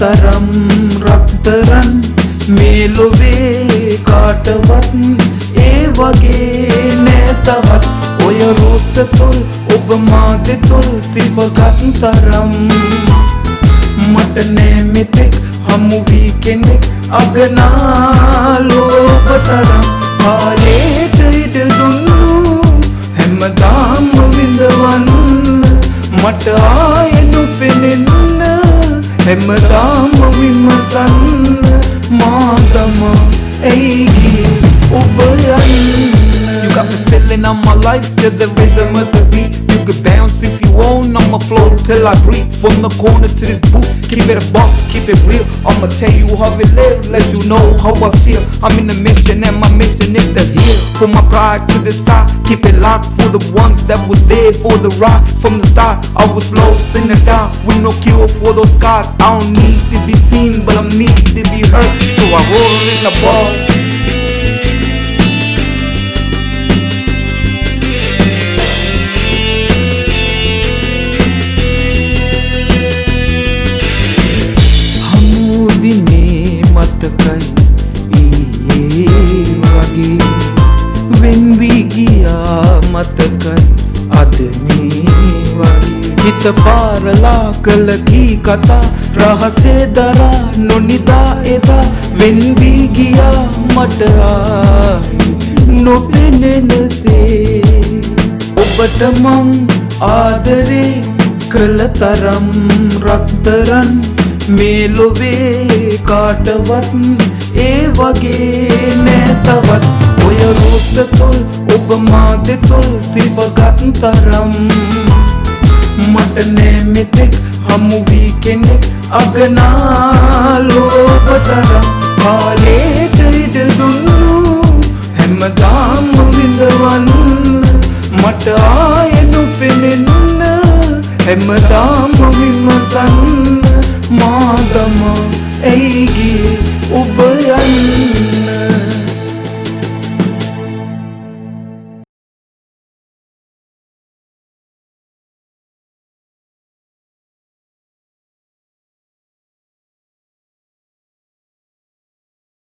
තරම් රත්තරන් මේ ලොවේ කාටවත් ඒ වගේ නෑ තවත් ඔය රෝස තොල් ඔබ මාගේ තොල් සිපගත් තරම් මට නෑ මෙතෙක් හමු වී කෙනෙක් අගනා ලෝභ තරම් කාලේට ඉඩ දුන්නු හැමදාම විඳවන්න මට ආයෙ නොපෙනෙන්න හැමදාම විමසන්න මාතම ඇයි ගියේ ඔබ යන්න You got me feeling on my life to the rhythm of the beat. You can bounce if you want on my floor till I breathe. From the corner to this booth, keep it a buck, keep it real. I'ma tell you how it live, let you know how I feel. I'm in the mission and my mission is to heal. Put my pride to the side, keep it locked for the ones that was there for the rock. From the start, I was lost in the dark with no cure for those scars. I don't need to be seen, but I need to be heard. So I roll in the bars. මතකයි ඊයේ වගේ වෙන්වී ගියා මතකයි අද මේ වගේ හිත පාරලා කළ කී කතා රහසේ දරා නොනිදා එදා වෙන්වී ගියා මට නොපෙනෙනසේ ඔබට මං ආදරේ කළ තරම් රත්තරන් මේ ලොවේ කාටවත් ඒ වගේ නෑ තවත් ඔය රෝස තොල් ඔබ මාගේ තොල් සිපගත් තරම් මට නෑ මෙතෙක් හමු වී කෙනෙක් අගනා ලෝභ තරම් කාලේට ඉඩ දුන්නු හැමදාම විඳවන්න මට ආයෙ නොපෙනෙන්න හැමදාම විමසන්න මාතම ඇයි ගියේ ඔබ